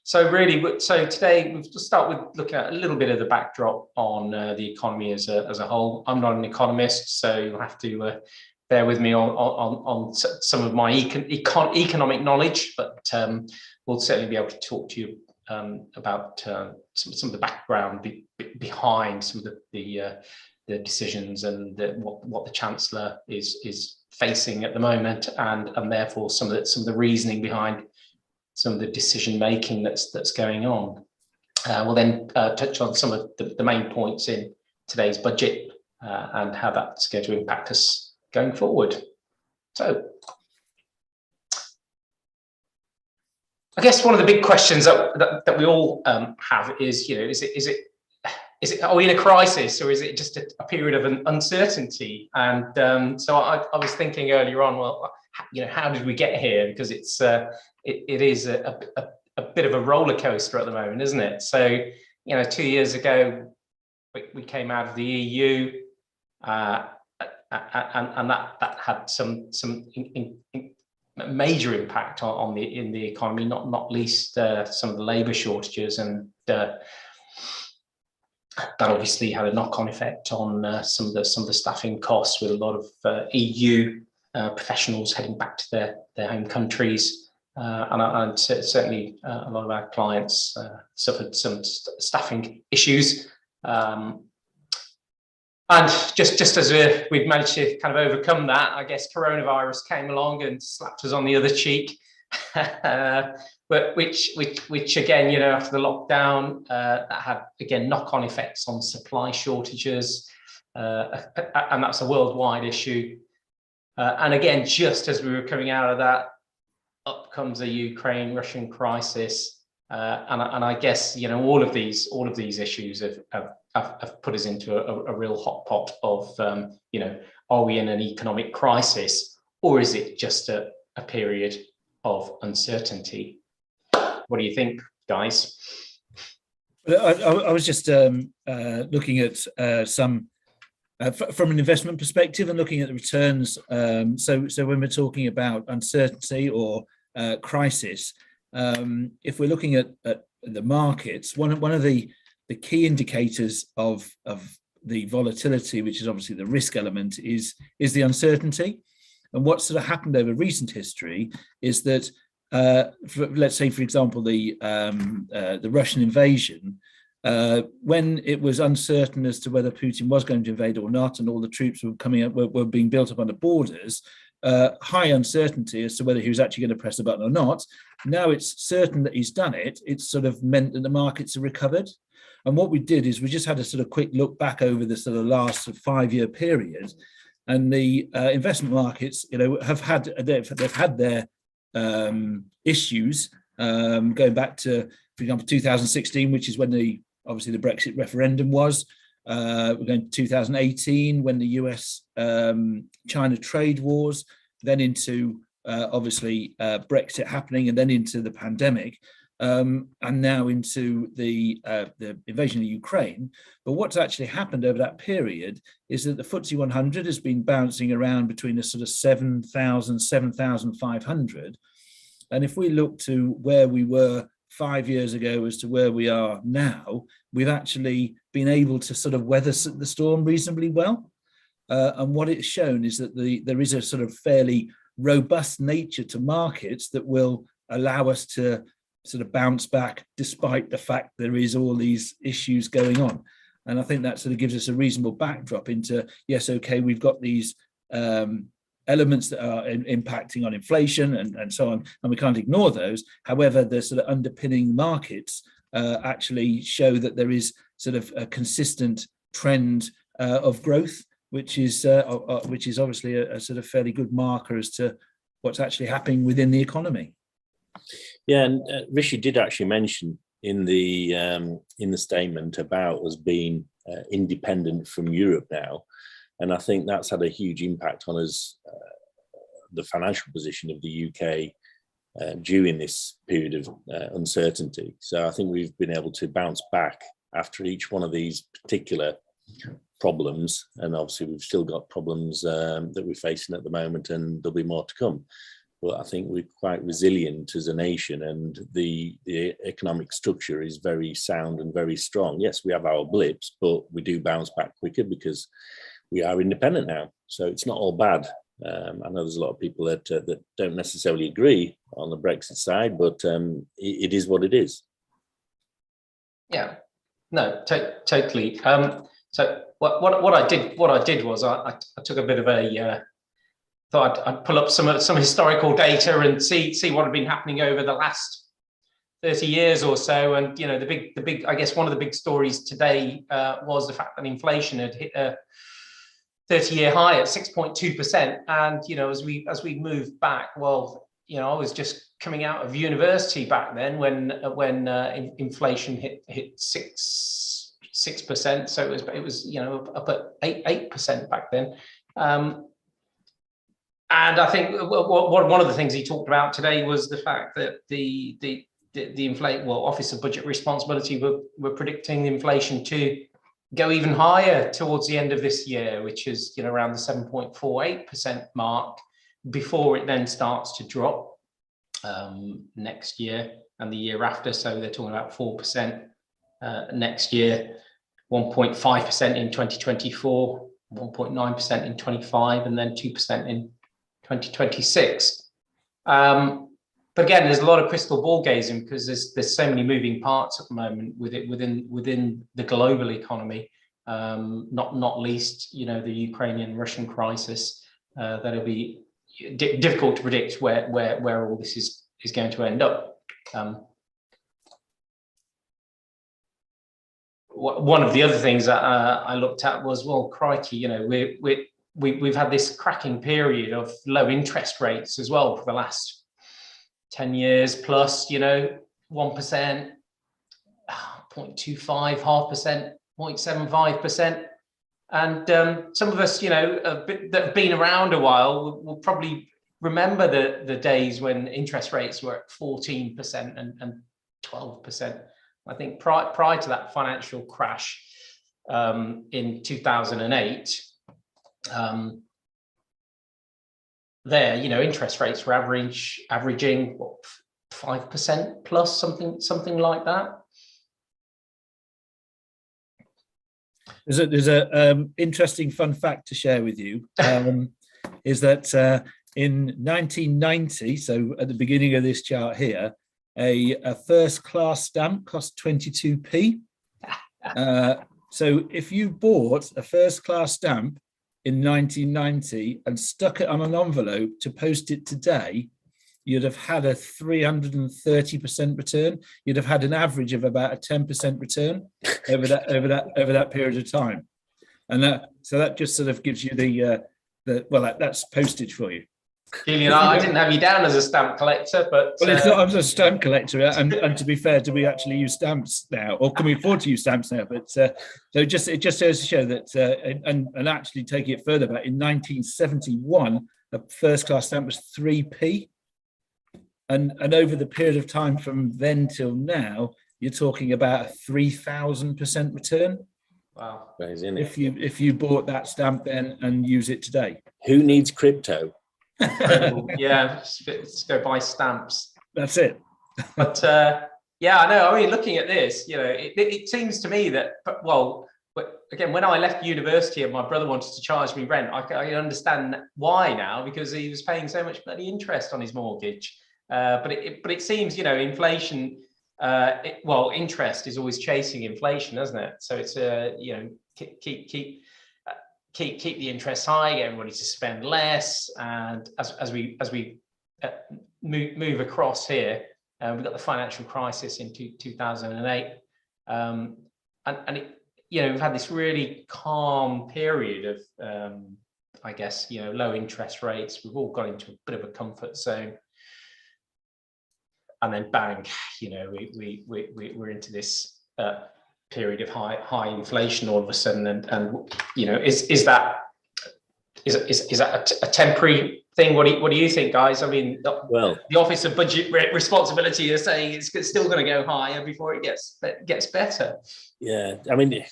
So today we'll start with looking at a little bit of the backdrop on the economy as a whole. I'm not an economist, so you'll have to bear with me on some of my economic knowledge, but we'll certainly be able to talk to you about some of the background behind some of the decisions and what the Chancellor is facing at the moment, and therefore some of the reasoning behind some of the decision making that's going on. We'll then touch on some of the main points in today's budget and how that's going to impact us going forward. So, I guess one of the big questions that we all have is, are we in a crisis, or is it just a period of uncertainty? And so I was thinking earlier on, well, how did we get here? Because it is a bit of a roller coaster at the moment, isn't it? So 2 years ago we came out of the EU, and that had some major impact in the economy, not least some of the labour shortages, and that obviously had a knock-on effect on some of the staffing costs, with a lot of EU professionals heading back to their home countries, and certainly a lot of our clients suffered some staffing issues. And just as we've managed to kind of overcome that, I guess coronavirus came along and slapped us on the other cheek, but which again, after the lockdown, that had again knock-on effects on supply shortages, and that's a worldwide issue. And again, just as we were coming out of that, up comes the Ukraine-Russian crisis, and I guess all of these issues have put us into a real hot pot of are we in an economic crisis, or is it just a period of uncertainty? What do you think, guys? I was just looking at some from an investment perspective and looking at the returns. So when we're talking about uncertainty or crisis, if we're looking at the markets, one of the key indicators of the volatility, which is obviously the risk element, is the uncertainty. And what sort of happened over recent history is that, let's say, for example, the Russian invasion, when it was uncertain as to whether Putin was going to invade or not, and all the troops were coming up, were being built up on the borders, high uncertainty as to whether he was actually going to press the button or not. Now it's certain that he's done it. It's sort of meant that the markets are recovered. And what we did is we just had a sort of quick look back over the sort of last 5-year period, and the investment markets, have had their issues going back to, for example, 2016, which is when obviously the Brexit referendum was. We're going to 2018 when the US-China trade wars, then into obviously Brexit happening, and then into the pandemic. And now into the invasion of Ukraine. But what's actually happened over that period is that the FTSE 100 has been bouncing around between a sort of 7,000, 7,500. And if we look to where we were 5 years ago as to where we are now, we've actually been able to sort of weather the storm reasonably well. And what it's shown is that there is a sort of fairly robust nature to markets that will allow us to sort of bounce back despite the fact there is all these issues going on. And I think that sort of gives us a reasonable backdrop into, yes, okay, we've got these elements that are impacting on inflation and so on, and we can't ignore those. However, the sort of underpinning markets actually show that there is sort of a consistent trend of growth, which is obviously a sort of fairly good marker as to what's actually happening within the economy. Yeah, and Rishi did actually mention in the statement about us being independent from Europe now, and I think that's had a huge impact on us, the financial position of the UK during this period of uncertainty. So I think we've been able to bounce back after each one of these particular problems, and obviously we've still got problems that we're facing at the moment, and there'll be more to come. but I think we're quite resilient as a nation, and the economic structure is very sound and very strong. Yes, we have our blips, but we do bounce back quicker because we are independent now. So it's not all bad. I know there's a lot of people that don't necessarily agree on the Brexit side, but it is what it is. Yeah, no, totally. So what I did was I took a bit of a thought I'd pull up some historical data and see what had been happening over the last 30 years or so. And the big I guess one of the big stories today was the fact that inflation had hit a 30-year high at 6.2%. And as we moved back, well, I was just coming out of university back then when inflation hit 6%. So it was up at 8% back then. And I think one of the things he talked about today was the fact that the Office of Budget Responsibility were predicting inflation to go even higher towards the end of this year, which is around the 7.48% mark, before it then starts to drop next year and the year after. So they're talking about 4% next year, 1.5% in 2024, 1.9% in 25, and then 2% in 2026. But again, there's a lot of crystal ball gazing because there's so many moving parts at the moment within the global economy, not least the Ukrainian-Russian crisis. That'll be difficult to predict where all this is going to end up. One of the other things that I looked at was, well, crikey, we've had this cracking period of low interest rates as well for the last 10 years plus, 1%, 0.25, 0.5%, 0.75%. And some of us, that have been around a while will probably remember the days when interest rates were at 14% and 12%. I think prior to that financial crash in 2008, interest rates were averaging 5% plus, something like that. There's a interesting fun fact to share with you, is that in 1990, so at the beginning of this chart here, a first class stamp cost 22p. So if you bought a first class stamp in 1990 and stuck it on an envelope to post it today, you'd have had a 330% return. You'd have had an average of about a 10% return over that period of time. And that just sort of gives you that's postage for you. Julian, I didn't have you down as a stamp collector, but it's not. I'm a stamp collector, and to be fair, do we actually use stamps now, or can we afford to use stamps now? But so it just goes to show that, and actually taking it further back, in 1971, a first class stamp was 3p, and over the period of time from then till now, you're talking about a 3,000% return. Wow, crazy, isn't it? If you bought that stamp then and use it today. Who needs crypto? Yeah, let's go buy stamps. That's it. But yeah, I know. I mean, looking at this, it seems to me that, well, again, when I left university and my brother wanted to charge me rent, I understand why now, because he was paying so much bloody interest on his mortgage. But it seems, inflation, interest is always chasing inflation, isn't it? So it's keep the interest high, get everybody to spend less, and as we move across here, we've got the financial crisis in 2008, and we've had this really calm period of I guess low interest rates. We've all got into a bit of a comfort zone, and then bang, we're into this period of high inflation all of a sudden, and is that a temporary thing? What do you think, guys? I mean, the Office of Budget Responsibility is saying it's still going to go higher before it gets better. Yeah, I mean,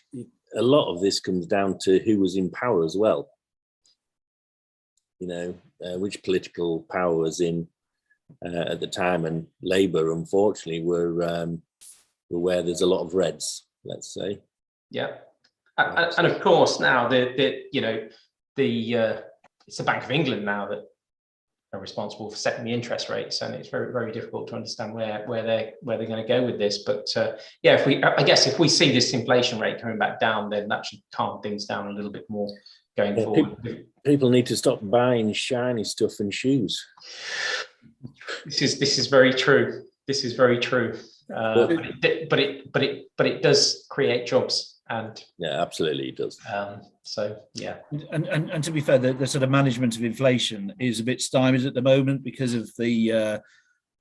a lot of this comes down to who was in power as well. Which political power was in at the time, and Labour, unfortunately, were where there's a lot of reds, let's say. Yeah, and of course now it's the Bank of England now that are responsible for setting the interest rates, and it's very, very difficult to understand where they're going to go with this. But yeah, if we see this inflation rate coming back down, then that should calm things down a little bit more going forward. People need to stop buying shiny stuff and shoes. This is very true. This is very true. But it does create jobs. And yeah, absolutely, it does. So yeah, and to be fair, the sort of management of inflation is a bit stymied at the moment because of the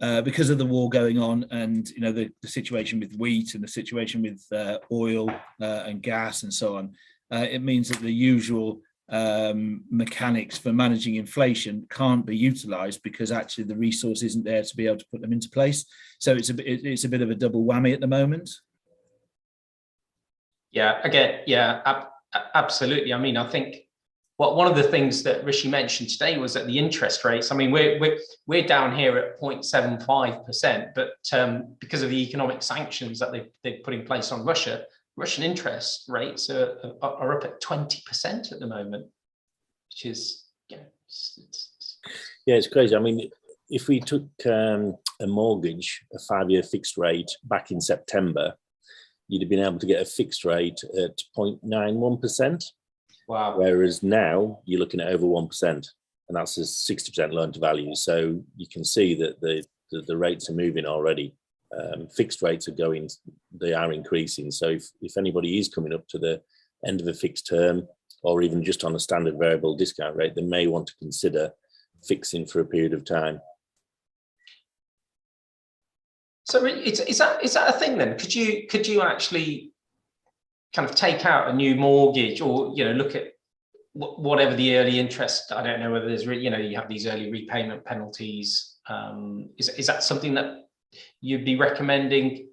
war going on, and the situation with wheat and the situation with oil and gas and so on. It means that the usual mechanics for managing inflation can't be utilised because actually the resource isn't there to be able to put them into place. So it's a bit of a double whammy at the moment. Yeah, again, yeah, absolutely. I mean, I think one of the things that Rishi mentioned today was that the interest rates. I mean, we're down here at 0.75%, but because of the economic sanctions that they've put in place on Russia, Russian interest rates are up at 20% at the moment, which is it's crazy. I mean, if we took a mortgage, a 5-year fixed rate back in September, you'd have been able to get a fixed rate at 0.91%. Wow. Whereas now you're looking at over 1%, and that's a 60% loan to value. So you can see that the rates are moving already. Fixed rates they are increasing. So if anybody is coming up to the end of a fixed term, or even just on a standard variable discount rate, they may want to consider fixing for a period of time. So is that a thing then? Could you actually kind of take out a new mortgage, or look at whatever the early interest? I don't know whether there's you have these early repayment penalties. Is that something that you'd be recommending?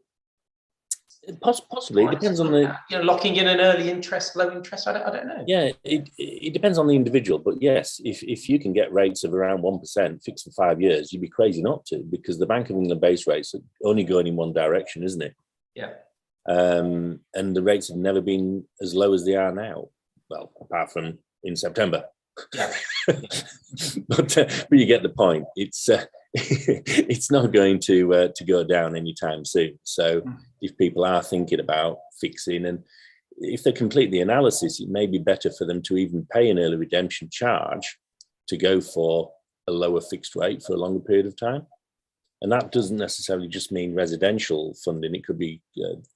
Possibly. It depends on the locking in an early interest, low interest. I don't know. Yeah, it depends on the individual, but yes, if you can get rates of around 1% fixed for 5 years, you'd be crazy not to, because the Bank of England base rates are only going in one direction, isn't it? Yeah. And the rates have never been as low as they are now. Well, apart from in September. Yeah. but you get the point. It's not going to go down anytime soon. So if people are thinking about fixing, and if they complete the analysis, it may be better for them to even pay an early redemption charge to go for a lower fixed rate for a longer period of time. And that doesn't necessarily just mean residential funding. It could be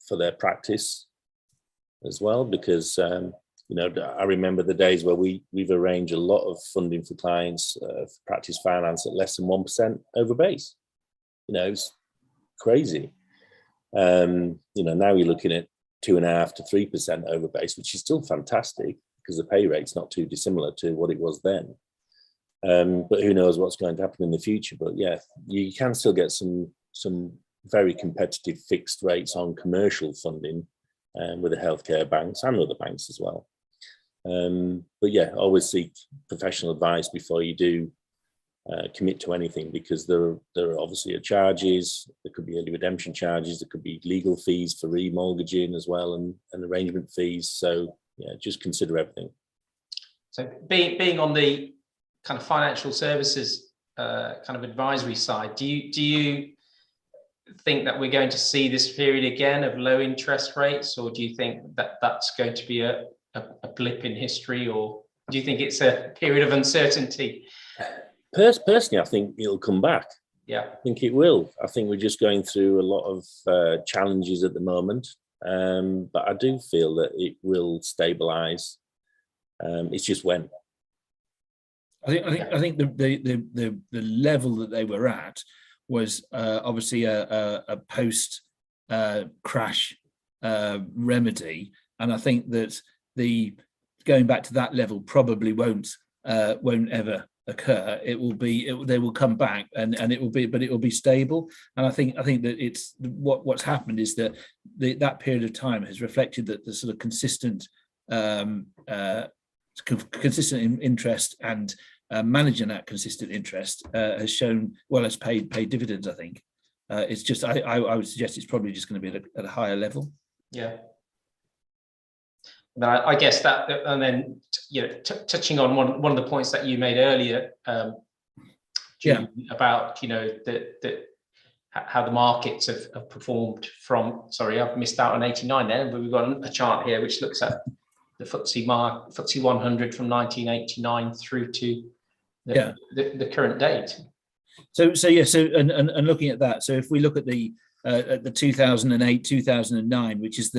for their practice as well, because I remember the days where we've arranged a lot of funding for clients for practice finance at less than 1% over base. It's crazy. Now you're looking at 2.5% to 3% over base, which is still fantastic because the pay rate's not too dissimilar to what it was then. But who knows what's going to happen in the future? But yeah, you can still get some very competitive fixed rates on commercial funding with the healthcare banks and other banks as well. But yeah, always seek professional advice before you do commit to anything, because there are obviously charges. There could be early redemption charges. There could be legal fees for remortgaging as well, and arrangement fees. So yeah, just consider everything. So being on the kind of financial services kind of advisory side, do you think that we're going to see this period again of low interest rates, or do you think that that's going to be a blip in history, or do you think it's a period of uncertainty? Personally, I think it'll come back. Yeah, I think it will. I think we're just going through a lot of challenges at the moment, but I do feel that it will stabilise. It's just when. I think the level that they were at was obviously a post crash remedy, and I think that the going back to that level probably won't ever occur. They will come back, and it will be stable. And I think that it's what's happened is that that period of time has reflected that the sort of consistent interest and managing that consistent interest has shown, well, has paid dividends, I think. It's just, I would suggest it's probably just going to be at a higher level. Yeah. But I guess that, and then, you know, touching on one of the points that you made earlier, about, you know, how the markets have performed from, sorry, I've missed out on 89 there, but we've got a chart here which looks at the FTSE 100 from 1989 through to the current date. So looking at that, so if we look at the 2008 2009, which is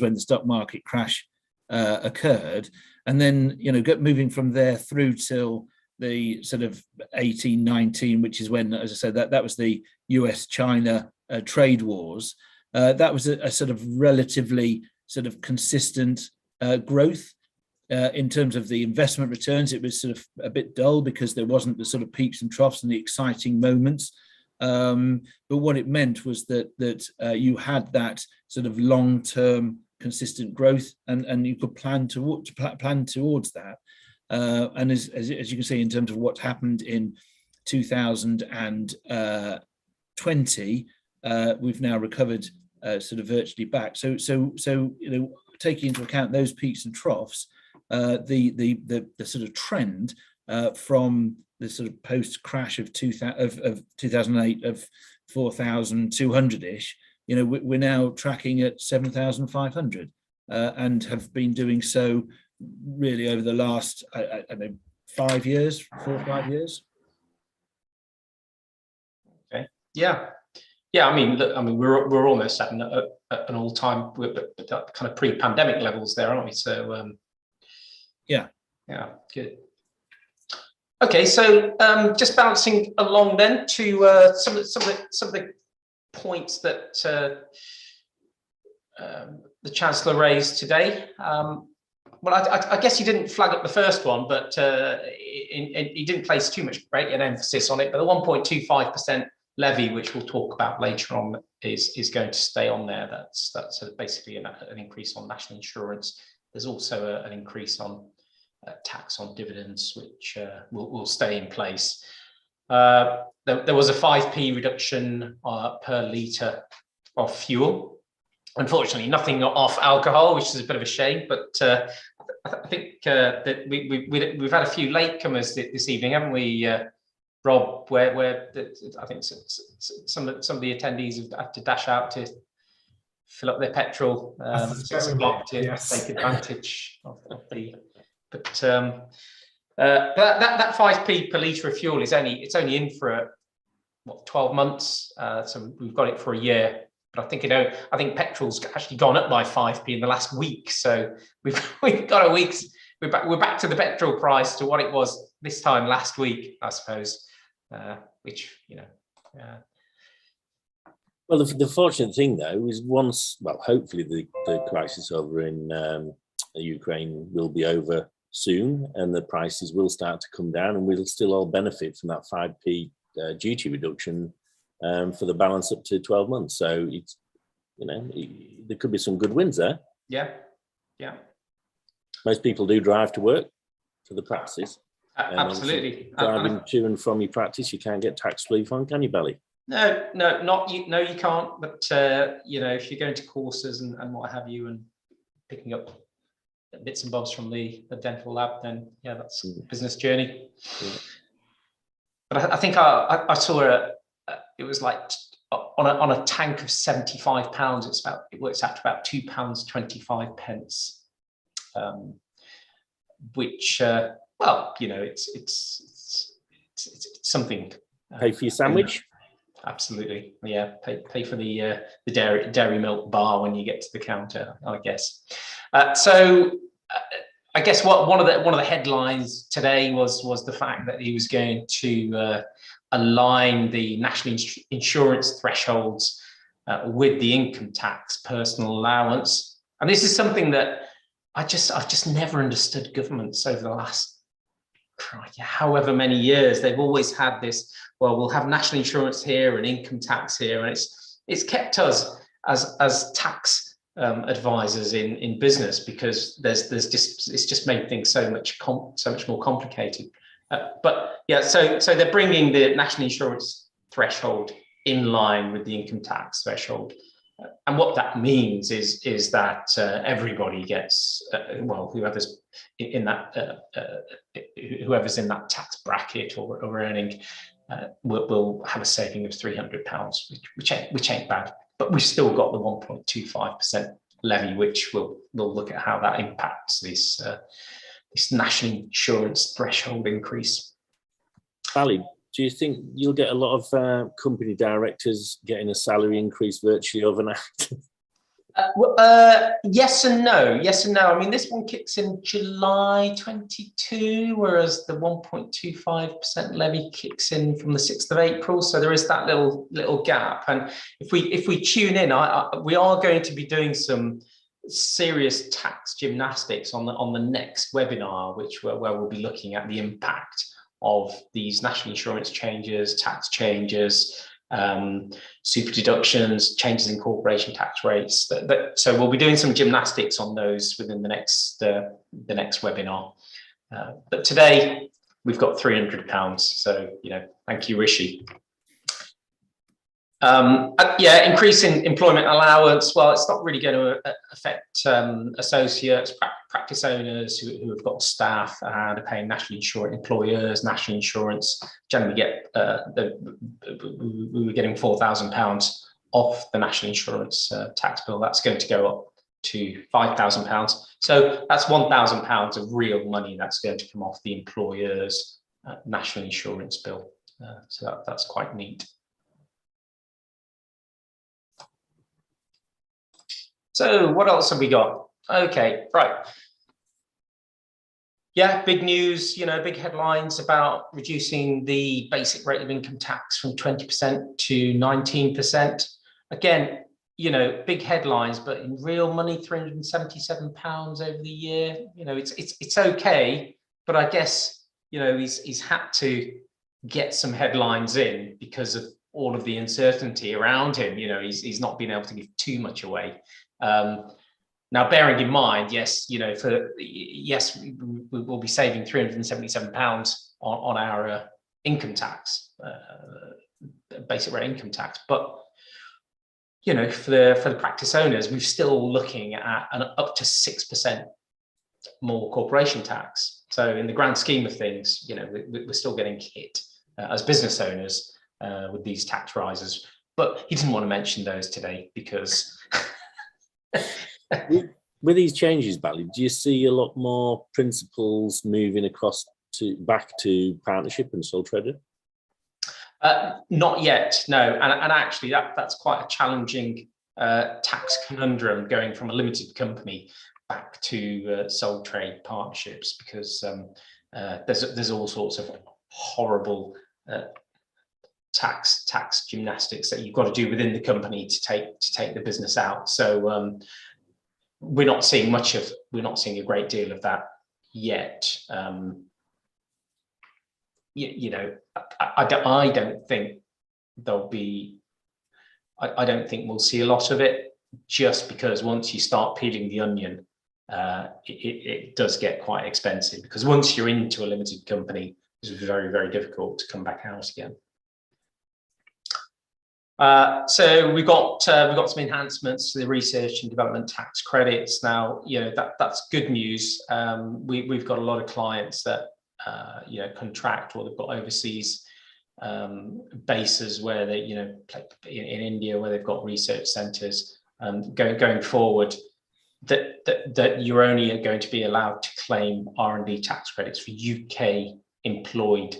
when the stock market crash occurred, and then, you know, moving from there through till the sort of 18-19, which is when, as I said, that was the US-China trade wars. That was a sort of relatively sort of consistent growth. In terms of the investment returns, it was sort of a bit dull because there wasn't the sort of peaks and troughs and the exciting moments. But what it meant was that you had that sort of long-term consistent growth, and you could plan towards that. And as you can see, in terms of what happened in 2020, we've now recovered sort of virtually back. So you know, taking into account those peaks and troughs, the sort of trend from the sort of post crash of 2008 of 4,200-ish, you know, we're now tracking at 7,500, and have been doing so really over the last, I don't know, 5 years, 4 or 5 years. Okay. Yeah. I mean, look, we're almost at an all-time, kind of pre-pandemic levels there, aren't we? So yeah, good. Okay, so just bouncing along then to some of the points that the Chancellor raised today. Well, I guess he didn't flag up the first one, but he didn't place too much weight and emphasis on it. But the 1.25% levy, which we'll talk about later on, is going to stay on there. That's basically an increase on national insurance. There's also an increase on tax on dividends, which will stay in place. There was a 5p reduction per litre of fuel. Unfortunately, nothing off alcohol, which is a bit of a shame. But I think that we've had a few latecomers this evening, haven't we, Rob? Where I think some of the attendees have had to dash out to fill up their petrol at 6 o'clock to take advantage of the. But that 5p per litre of fuel is only in for 12 months. So we've got it for a year. But I think petrol's actually gone up by 5p in the last week. So we've got a week's. We're back to the petrol price to what it was this time last week, I suppose. Which, you know. Well, the fortunate thing though is hopefully the crisis over in Ukraine will be over soon, and the prices will start to come down, and we'll still all benefit from that 5p duty reduction for the balance up to 12 months. So it's, you know, there could be some good wins there. Yeah. Most people do drive to work for the practices. Absolutely. Driving to and from your practice, you can't get tax relief on, can you, Belly? No, you can't. But you know, if you're going to courses and what have you, and picking up bits and bobs from the dental lab, then yeah, that's a business journey. Yeah. But I think I saw it was like on a tank of £75. It works out to about £2.25, which well, you know, it's something. Pay for your sandwich. Absolutely, yeah. Pay for the dairy milk bar when you get to the counter, I guess. So I guess one of the headlines today was the fact that he was going to align the national insurance thresholds with the income tax personal allowance, and this is something that I've just never understood governments over the last however many years. They've always had this, well, we'll have national insurance here and income tax here, and it's kept us as tax advisors in business, because it's just made things so much more complicated. But yeah, so they're bringing the national insurance threshold in line with the income tax threshold. And what that means is that everybody gets, well, whoever's in that tax bracket or earning will have a saving of £300, which ain't bad. But we've still got the 1.25% levy, which we'll look at how that impacts this national insurance threshold increase. Ali, do you think you'll get a lot of company directors getting a salary increase virtually overnight? Yes and no. Yes and no. I mean, this one kicks in July 22, whereas the 1.25% levy kicks in from the 6th of April. So there is that little gap. And if we tune in, we are going to be doing some serious tax gymnastics on the next webinar, where we'll be looking at the impact of these national insurance changes, tax changes, super deductions, changes in corporation tax rates. So we'll be doing some gymnastics on those within the next webinar. But today we've got £300. So thank you, Rishi. Yeah, increase in employment allowance. Well, it's not really going to affect associates, practice owners who have got staff and are paying national insurance, employers, national insurance. Generally get, we were getting £4,000 off the national insurance tax bill. That's going to go up to £5,000. So that's £1,000 of real money that's going to come off the employer's national insurance bill. So that's quite neat. So what else have we got? Okay, right. Yeah, big news, big headlines about reducing the basic rate of income tax from 20% to 19%. Again, big headlines, but in real money, £377 over the year. It's okay, but I guess, he's had to get some headlines in because of all of the uncertainty around him. He's not been able to give too much away. Now, bearing in mind, yes, we will be saving £377 on our income tax, basic rate income tax. But for the practice owners, we're still looking at an up to 6% more corporation tax. So in the grand scheme of things, we're still getting hit as business owners with these tax rises. But he didn't want to mention those today because. With these changes, Bally, do you see a lot more principals moving across back to partnership and sole trader? Not yet, no. And actually, that's quite a challenging tax conundrum, going from a limited company back to sole trade partnerships, because there's all sorts of horrible tax gymnastics that you've got to do within the company to take the business out. So we're not seeing a great deal of that yet. I don't think there'll be. I don't think we'll see a lot of it, just because once you start peeling the onion, it does get quite expensive. Because once you're into a limited company, it's very, very difficult to come back out again. So we've got some enhancements to the research and development tax credits. Now, that's good news. We've got a lot of clients that contract, or they've got overseas bases where they, in India, where they've got research centres. Going forward, that you're only going to be allowed to claim R&D tax credits for UK employed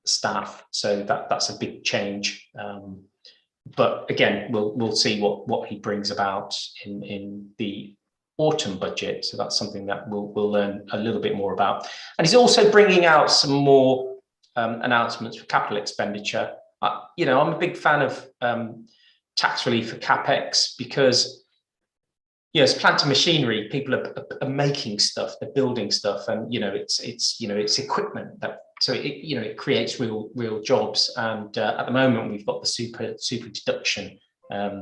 staff. So that's a big change. But again, we'll see what he brings about in the autumn budget. So that's something that we'll learn a little bit more about. And he's also bringing out some more announcements for capital expenditure. I'm a big fan of tax relief for capex, because it's plant and machinery. People are making stuff, they're building stuff, and it's equipment that. So it creates real jobs, and at the moment we've got the super deduction.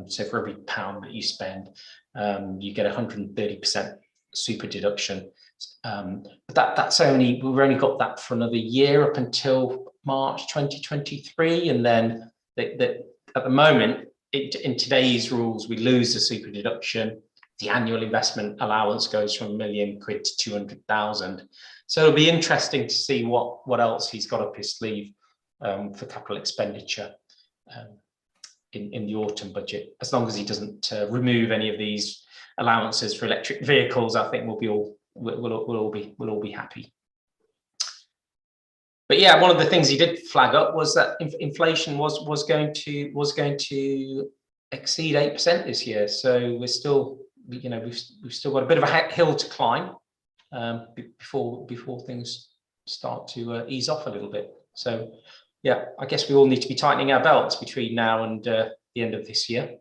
So for every £1 that you spend, you get 130% super deduction. But that's we've only got that for another year up until March 2023, and then at the moment, in today's rules, we lose the super deduction. The annual investment allowance goes from £1 million to 200,000. So it'll be interesting to see what else he's got up his sleeve for capital expenditure in the autumn budget. As long as he doesn't remove any of these allowances for electric vehicles, I think we'll all be happy. But yeah, one of the things he did flag up was that inflation was going to exceed 8% this year. So we're still, we've still got a bit of a hill to climb before things start to ease off a little bit. So yeah, I guess we all need to be tightening our belts between now and the end of this year.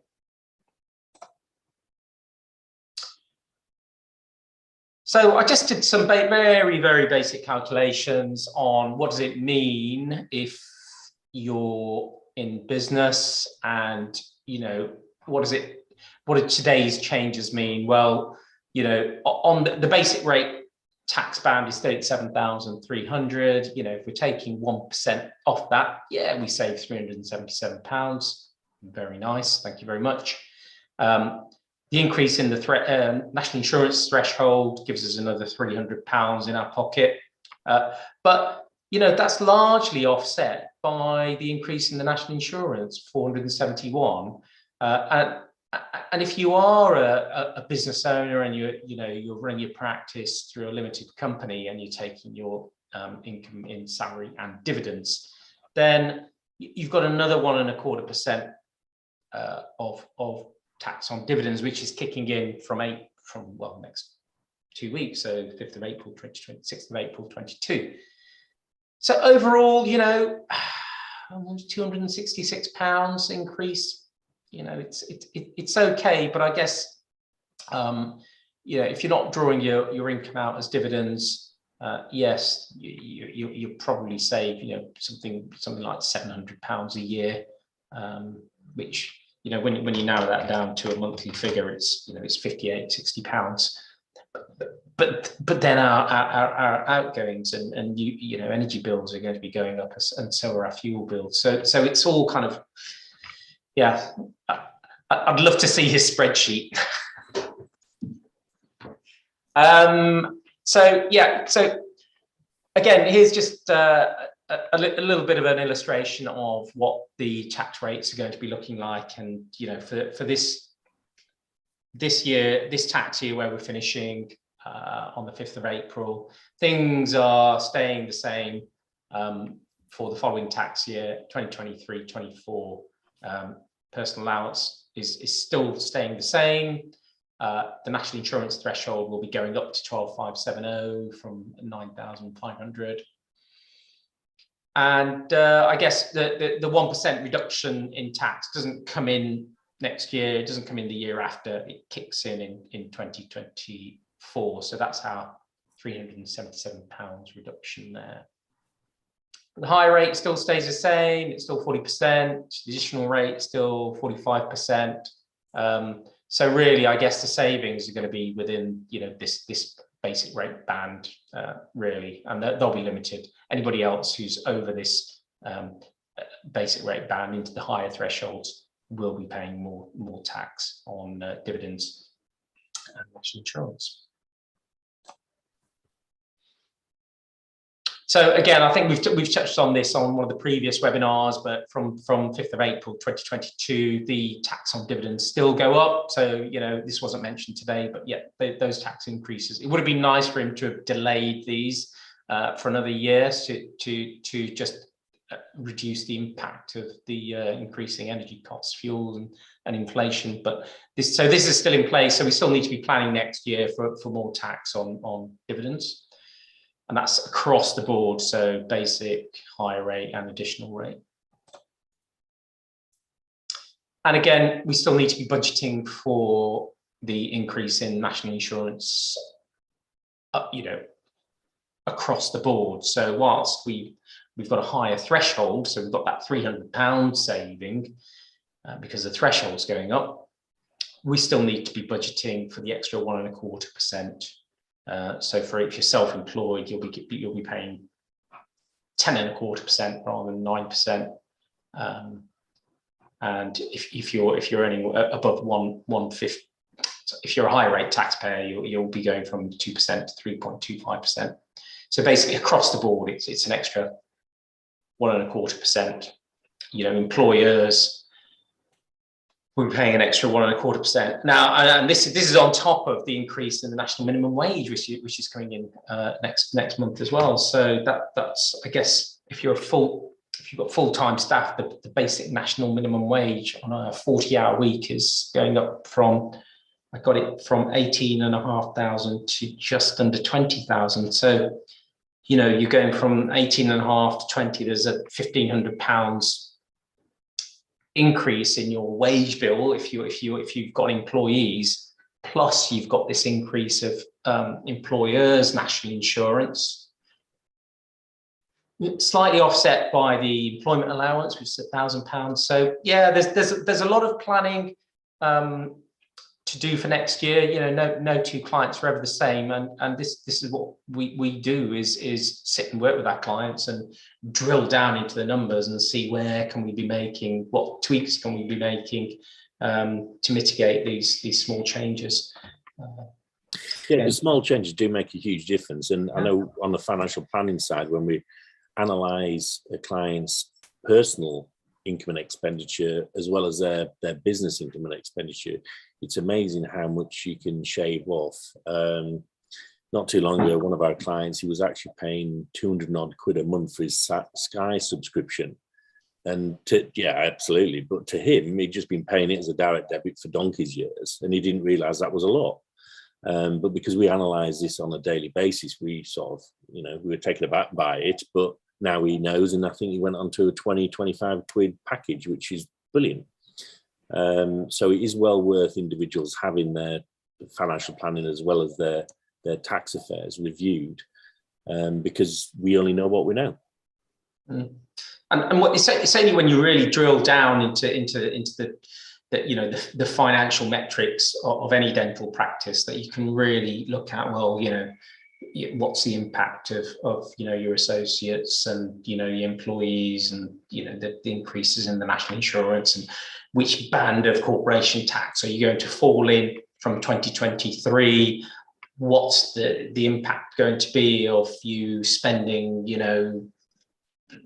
So I just did some very, very basic calculations on what does it mean if you're in business, and what do today's changes mean? Well, on the basic rate tax band is 37,300. If we're taking 1% off that, yeah, we save £377. Very nice, thank you very much. The increase in the national insurance threshold gives us another £300 in our pocket. But that's largely offset by the increase in the national insurance, 471. And if you are a business owner and you're running your practice through a limited company and you're taking your income in salary and dividends, then you've got another 1.25% of tax on dividends, which is kicking in from next 2 weeks, so 5th of April 2020, 6th of April 22. So overall, £266 increase. It's okay, but I guess if you're not drawing your income out as dividends, yes, you probably save something like £700 a year, which when you narrow that down to a monthly figure, it's £58-60. But then our outgoings and energy bills are going to be going up, and so are our fuel bills. So it's all kind of, yeah. I'd love to see his spreadsheet. So again, here's just a little bit of an illustration of what the tax rates are going to be looking like, and for this year, this tax year where we're finishing on the 5th of April, things are staying the same for the following tax year, 2023-24. Personal allowance is still staying the same. The national insurance threshold will be going up to 12,570 from 9,500. And I guess the 1% reduction in tax doesn't come in next year. It doesn't come in the year after. It kicks in 2024. So that's our £377 reduction there. The higher rate still stays the same. It's still 40%. The additional rate still 45%. So really, I guess the savings are going to be within this basic rate band, really, and they'll be limited. Anybody else who's over this basic rate band into the higher thresholds will be paying more tax on dividends and national insurance. So again, I think we've touched on this on one of the previous webinars, but from 5th of April 2022, the tax on dividends still go up. So this wasn't mentioned today, but yeah, those tax increases. It would have been nice for him to have delayed these for another year to just reduce the impact of the increasing energy costs, fuel and inflation. But this is still in place. So we still need to be planning next year for more tax on dividends. And that's across the board, so basic, higher rate, and additional rate. And again, we still need to be budgeting for the increase in national insurance, across the board. So whilst we've got a higher threshold, so we've got that £300 saving because the threshold's going up, we still need to be budgeting for the extra 1.25%. So if you're self-employed, you'll be paying 10.25% rather than 9%. And if you're earning above 150, if you're a high rate taxpayer, you'll be going from 2% to 3.25%. So basically across the board, it's an extra 1.25%. Employers will be paying an extra 1.25%. Now, and this is on top of the increase in the national minimum wage, which is coming in next month as well. So that's, I guess, if you've got full-time staff, the basic national minimum wage on a 40-hour week is going up from, I got it from 18,500 to just under 20,000. So, you're going from 18.5 to 20. There's a £1,500 increase in your wage bill if you've got employees. Plus, you've got this increase of employers' national insurance, slightly offset by the employment allowance, which is £1,000. So yeah, there's a lot of planning to do for next year. No two clients are ever the same, and this is what we do is sit and work with our clients and drill down into the numbers and see where can we be making, what tweaks can we be making to mitigate these small changes. The small changes do make a huge difference, and I know on the financial planning side, when we analyze a client's personal income and expenditure as well as their business income and expenditure, it's amazing how much you can shave off. Not too long ago, one of our clients, he was actually paying 200 odd quid a month for his Sky subscription. And absolutely. But to him, he'd just been paying it as a direct debit for donkey's years, and he didn't realize that was a lot. But because we analyze this on a daily basis, we sort of, we were taken aback by it, but now he knows, and I think he went on to a 25 quid package, which is brilliant. So it is well worth individuals having their financial planning as well as their tax affairs reviewed, because we only know what we know. And what it's only when you really drill down into the financial metrics of any dental practice that you can really look at, what's the impact of your associates and your employees, and the increases in the national insurance, and which band of corporation tax are you going to fall in from 2023? What's the impact going to be of you spending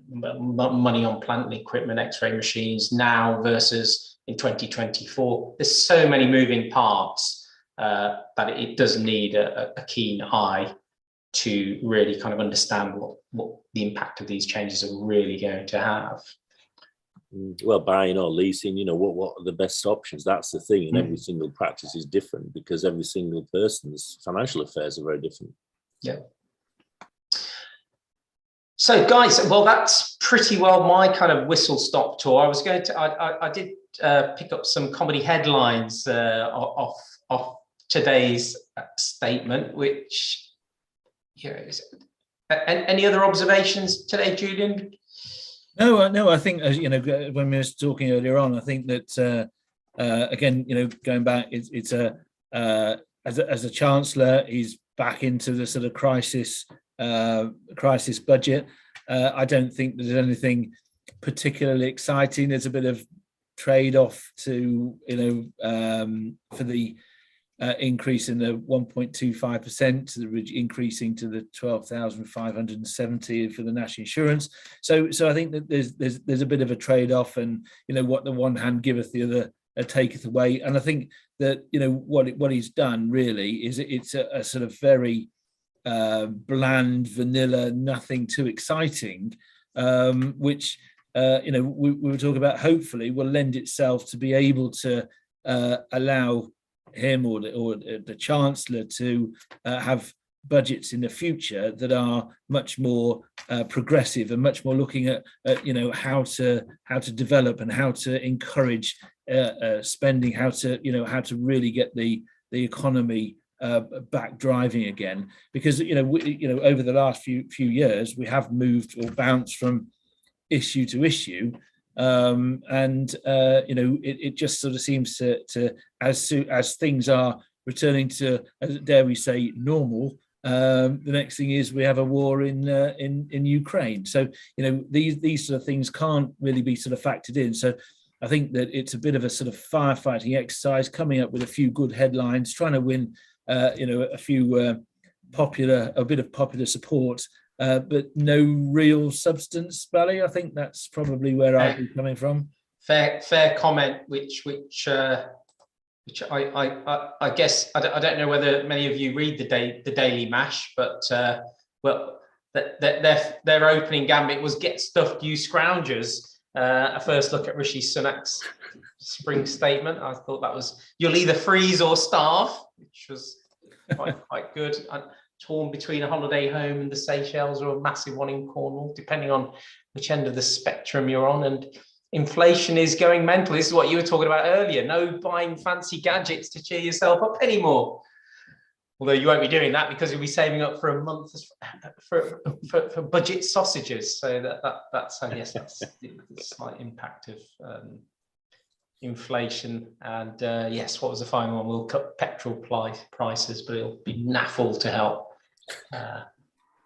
money on plant and equipment, x-ray machines now versus in 2024? There's so many moving parts that it does need a keen eye to really kind of understand what the impact of these changes are really going to have. Well, buying or leasing, what are the best options? That's the thing, and every single practice is different because every single person's financial affairs are very different. Yeah. So, guys, well, that's pretty well my kind of whistle-stop tour. I did pick up some comedy headlines off today's statement, which, any other observations today, Julian? No, I think, as when we were talking earlier on, I think that again, going back, it's as a chancellor, he's back into the sort of crisis budget. I don't think there's anything particularly exciting. There's a bit of trade-off to for the increase in the 1.25% to the increasing to the 12,570 for the national insurance. So I think that there's a bit of a trade-off, and what the one hand giveth, the other taketh away. And I think that what he's done really is it's a sort of very bland, vanilla, nothing too exciting, which we were talking about, hopefully will lend itself to be able to allow him or the Chancellor to have budgets in the future that are much more progressive and much more looking at how to develop and how to encourage spending, how to really get the economy back driving again, because over the last few years we have moved or bounced from issue to issue, and it just sort of seems to as things are returning to, dare we say, normal, The next thing is we have a war in Ukraine. So these sort of things can't really be sort of factored in. So I think that it's a bit of a sort of firefighting exercise, coming up with a few good headlines, trying to win a bit of popular support, but no real substance, Bally. I think that's probably where I'd be coming from. Fair comment, which I guess I don't know whether many of you read the Daily Mash, but their opening gambit was "Get stuffed, you scroungers." A first look at Rishi Sunak's spring statement. I thought that was, "You'll either freeze or starve," which was quite good. I'm torn between a holiday home in the Seychelles or a massive one in Cornwall, depending on which end of the spectrum you're on. And inflation is going mental. This is what you were talking about earlier. No buying fancy gadgets to cheer yourself up anymore. Although you won't be doing that because you'll be saving up for a month for budget sausages. So that's I guess that's the slight impact of inflation. And yes, what was the final one? We'll cut petrol prices, but it'll be naffle to help.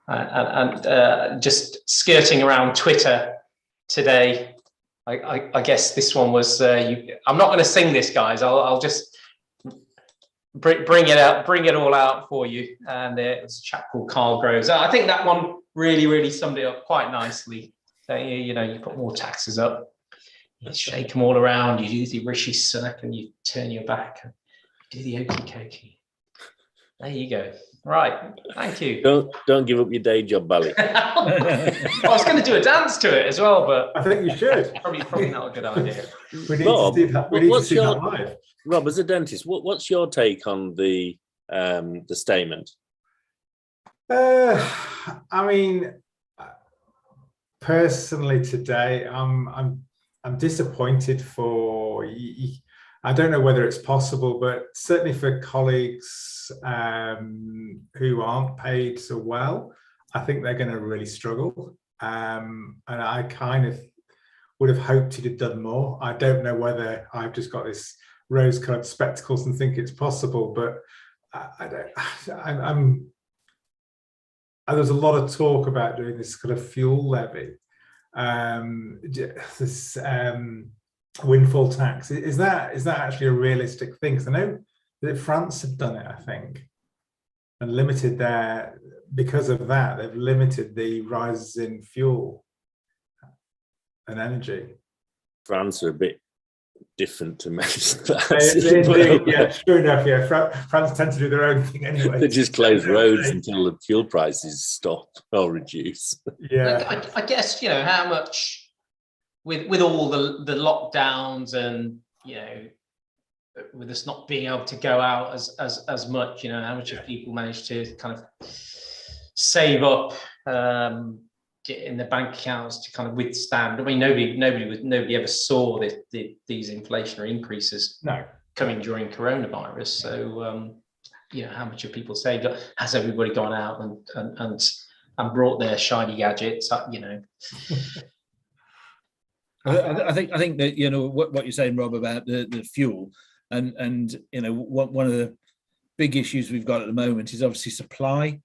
And just skirting around Twitter today, I guess this one was. I'm not going to sing this, guys. I'll just bring it all out for you. And it was a chap called Karl Groves. I think that one really summed it up quite nicely. You put more taxes up, you shake them all around, you do the Rishi Sunak, and you turn your back and do the okey dokey. There you go. Right, thank you. Don't give up your day job, Bally. I was going to do a dance to it as well, but I think you should. Probably not a good idea. We need to see that. We need to see that live. Rob, as a dentist, what's your take on the statement? I mean, personally, today, I'm disappointed for. I don't know whether it's possible, but certainly for colleagues who aren't paid so well, I think they're going to really struggle. And I kind of would have hoped he'd have done more. I don't know whether I've just got this rose-colored spectacles and think it's possible, but there's a lot of talk about doing this kind of fuel levy, this windfall tax. Is that actually a realistic thing? Because I know that France have done it, I think, and limited because of that, they've limited the rises in fuel and energy. France are a bit different to most. Yeah, true enough. Yeah, France tend to do their own thing anyway. They just close roads until the fuel prices stop or reduce. Yeah, I guess how much with all the lockdowns and with us not being able to go out as much, how much have people managed to kind of save up in the bank accounts to kind of withstand? I mean, nobody ever saw these inflationary increases coming during coronavirus. So how much have people saved up? Has everybody gone out and brought their shiny gadgets up? I think that what you're saying, Rob, about the fuel and one of the big issues we've got at the moment is obviously supply.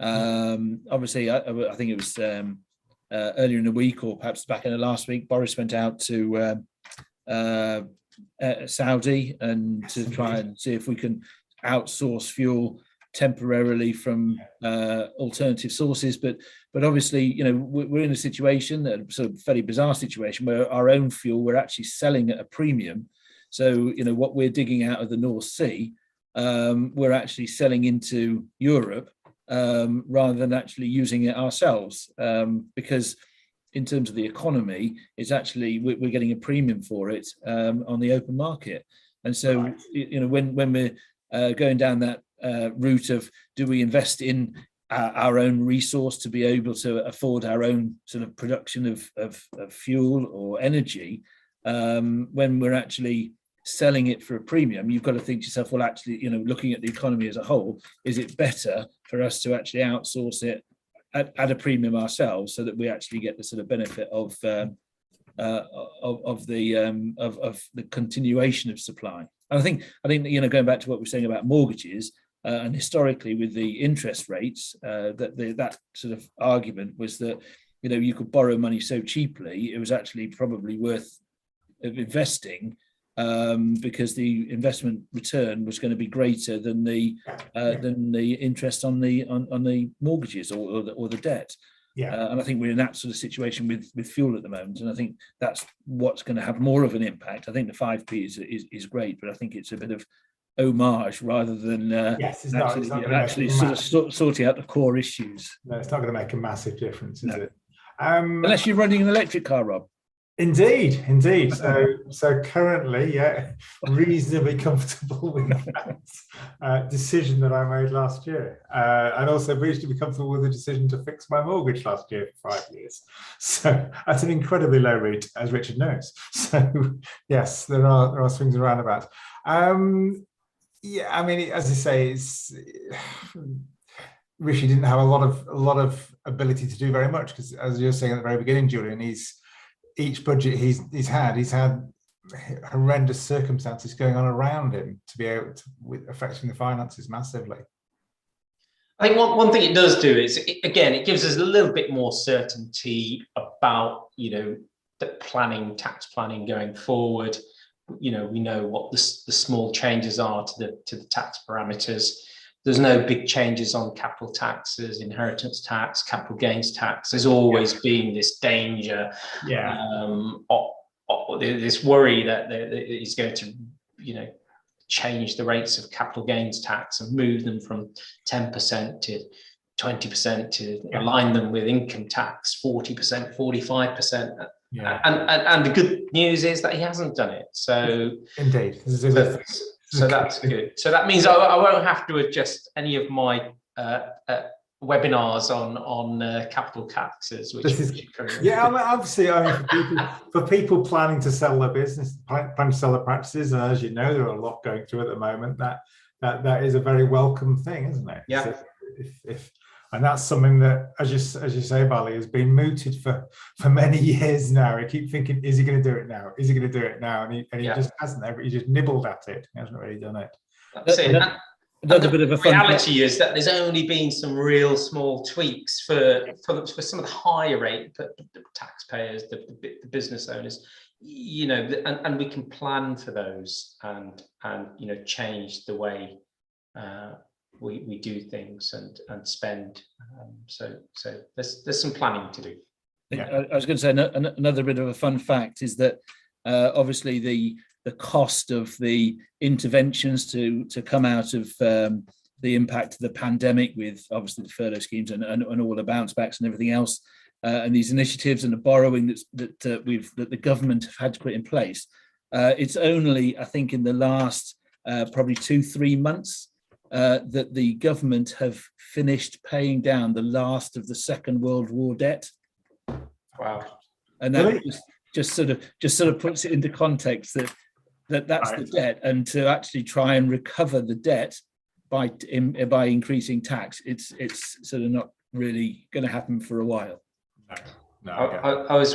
Obviously, I think it was earlier in the week, or perhaps back in the last week, Boris went out to Saudi and to try and see if we can outsource fuel temporarily from alternative sources, but obviously we're in a situation, a sort of fairly bizarre situation, where our own fuel we're actually selling at a premium. So what we're digging out of the North Sea, we're actually selling into Europe rather than actually using it ourselves, because in terms of the economy, it's actually we're getting a premium for it on the open market. And so when we're going down that route of, do we invest in our own resource to be able to afford our own sort of production of fuel or energy, when we're actually selling it for a premium, you've got to think to yourself, well, actually, looking at the economy as a whole, is it better for us to actually outsource it at a premium ourselves, so that we actually get the sort of benefit of the continuation of supply? And I think going back to what we're saying about mortgages, and historically with the interest rates, that sort of argument was that, you know, you could borrow money so cheaply, it was actually probably worth investing, because the investment return was going to be greater than the interest on the mortgages or the debt. Yeah. And I think we're in that sort of situation with fuel at the moment, and I think that's what's going to have more of an impact. I think the 5p is great, but I think it's a bit of homage rather than yes, it's actually sort of sorting out the core issues. No, it's not going to make a massive difference, is it? Unless you're running an electric car, Rob. Indeed. So currently, yeah, reasonably comfortable with that decision that I made last year, and also reasonably comfortable with the decision to fix my mortgage last year for 5 years. So that's an incredibly low rate, as Richard knows. So yes, there are swings and roundabouts. Yeah, I mean, as I say, Rishi didn't have a lot of ability to do very much, because, as you were saying at the very beginning, Julian, each budget he's had horrendous circumstances going on around him to be able to, affecting the finances massively. I think one thing it does do is, it gives us a little bit more certainty about, you know, the tax planning going forward. You know, we know what the small changes are to the tax parameters. There's no big changes on capital taxes, inheritance tax, capital gains tax. There's always been this danger, this worry that he's going to, you know, change the rates of capital gains tax and move them from 10% to 20% to align them with income tax, 40%, 45%. Yeah. And the good news is that he hasn't done it. So indeed. So that's good. So that means I won't have to adjust any of my webinars on capital taxes. Obviously, for people planning to sell their business, planning to sell their practices, and as you know, there are a lot going through at the moment. That is a very welcome thing, isn't it? Yeah. So and that's something that, as you say, Bali, has been mooted for many years now. I keep thinking, is he going to do it now? Is he going to do it now? And he just hasn't. He just nibbled at it. He hasn't really done it. That's it. Another bit of a reality is that there's only been some real small tweaks for some of the higher rate taxpayers, the business owners, you know, and we can plan for those and you know, change the way we do things and spend. So there's some planning to do. Yeah. I was going to say another bit of a fun fact is that obviously the cost of the interventions to come out of the impact of the pandemic, with obviously the furlough schemes and all the bounce backs and everything else, and these initiatives and the borrowing that the government have had to put in place, it's only, I think, in the last probably 2-3 months that the government have finished paying down the last of the Second World War debt. Wow! And that really? just sort of puts it into context that's the debt, and to actually try and recover the debt by increasing tax, it's sort of not really going to happen for a while. No. I was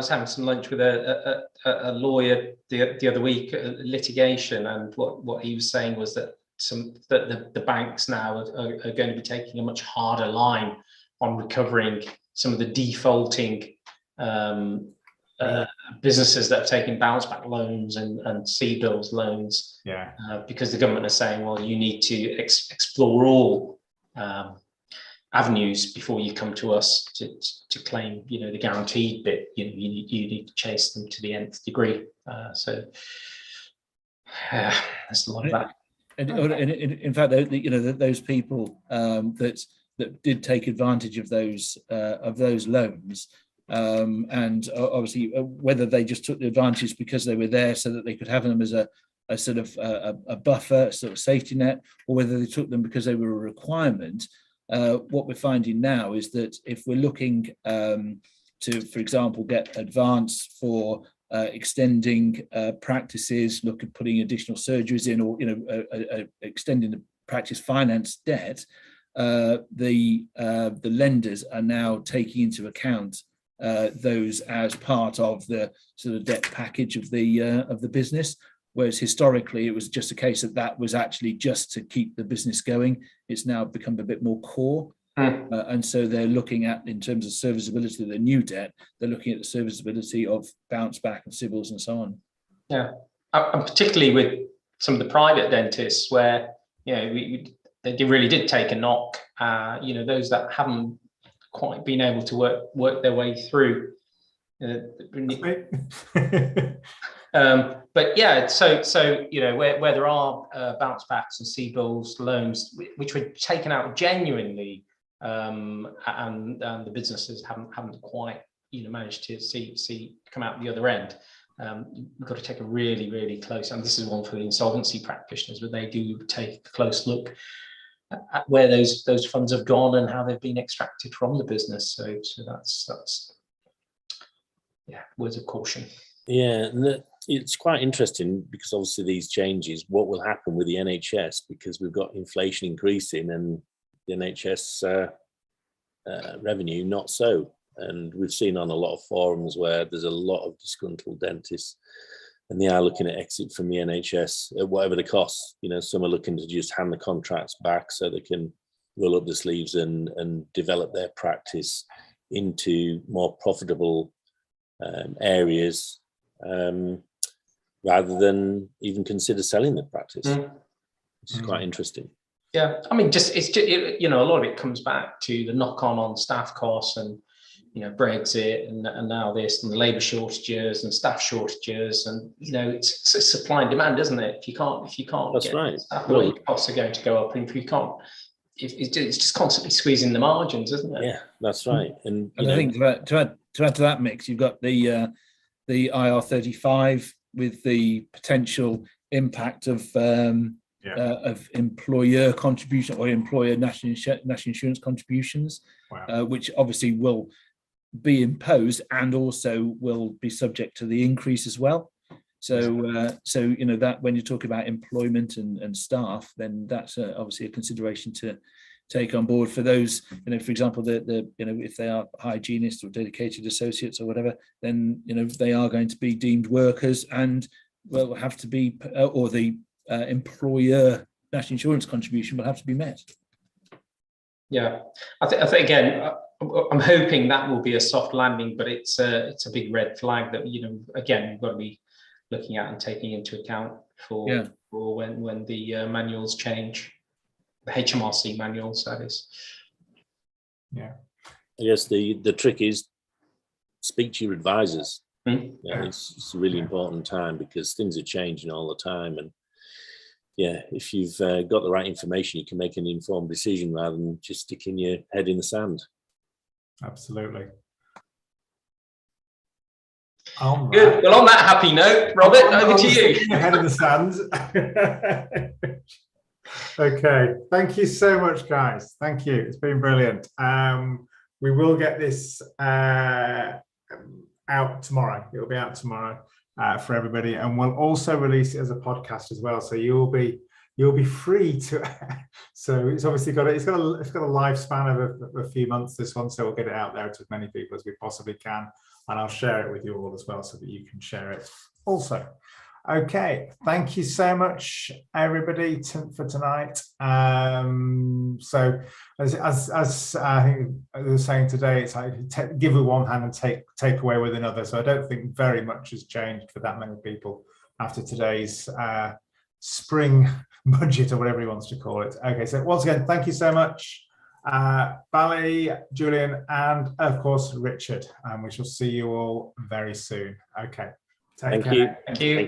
having some lunch with a lawyer the other week, litigation, and what he was saying was that the banks now are going to be taking a much harder line on recovering some of the defaulting businesses that have taken bounce back loans and CBILS loans, because the government is saying, well, you need to explore all avenues before you come to us to claim, you know, the guaranteed bit. You need to chase them to the nth degree. So there's a lot of that. And in fact, you know, those people that did take advantage of those loans, and obviously whether they just took the advantage because they were there so that they could have them as a sort of a buffer, sort of safety net, or whether they took them because they were a requirement. What we're finding now is that if we're looking to, for example, get advance for extending practices, look at putting additional surgeries in, or, you know, extending the practice finance debt, the lenders are now taking into account those as part of the sort of debt package of the business, Whereas historically, it was just a case that was actually just to keep the business going. It's now become a bit more core. And so they're looking at, in terms of serviceability of the new debt, they're looking at the serviceability of bounce back and civils and so on. Yeah, and particularly with some of the private dentists where, they really did take a knock, those that haven't quite been able to work their way through. But yeah, so where there are bounce backs and C-bills loans which were taken out genuinely, and the businesses haven't quite managed to see come out the other end. You've got to take a really, really close, and this is one for the insolvency practitioners, but they do take a close look at where those funds have gone and how they've been extracted from the business. So that's words of caution. Yeah, and it's quite interesting because obviously these changes, what will happen with the NHS, because we've got inflation increasing and the NHS revenue not so. And we've seen on a lot of forums where there's a lot of disgruntled dentists and they are looking at exit from the NHS at whatever the cost. Some are looking to just hand the contracts back so they can roll up the sleeves and develop their practice into more profitable areas, rather than even consider selling the practice, which is quite interesting. Yeah, I mean, a lot of it comes back to the knock-on staff costs and Brexit and now this and the labour shortages and staff shortages, and it's supply and demand, isn't it? If you can't That's get right. staff, well, your costs are going to go up, and if you can't, it's just constantly squeezing the margins, isn't it? Yeah, that's right. And I think to add to that mix, you've got the IR35 with the potential impact of employer contribution or employer national insurance contributions, which obviously will be imposed and also will be subject to the increase as well. So that when you talk about employment and staff, then that's obviously a consideration to take on board for those, for example, if they are hygienists or dedicated associates or whatever, then they are going to be deemed workers and will have to be, or the employer national insurance contribution will have to be met. Yeah, I think again, I'm hoping that will be a soft landing, but it's a big red flag that again we've got to be looking at and taking into account for when the manuals change, the HMRC manuals, that is. Yeah, I guess the trick is speak to your advisors. It's a really important time because things are changing all the time, and if you've got the right information, you can make an informed decision rather than just sticking your head in the sand. Absolutely. Good. Well, on that happy note, Robert, over to you. Your head in the sand. Okay. Thank you so much, guys. Thank you. It's been brilliant. We will get this out tomorrow. It will be out tomorrow for everybody, and we'll also release it as a podcast as well. So you'll be free to. So it's obviously got a lifespan of a few months, this one. So we'll get it out there to as many people as we possibly can, and I'll share it with you all as well, so that you can share it also. Okay, thank you so much, everybody, for tonight. So as I think I was saying today, it's like give with one hand and take away with another. So I don't think very much has changed for that many people after today's spring budget, or whatever he wants to call it. Okay, so once again, thank you so much, Bally, Julian, and of course Richard. And we shall see you all very soon. Okay, take care. Thank you.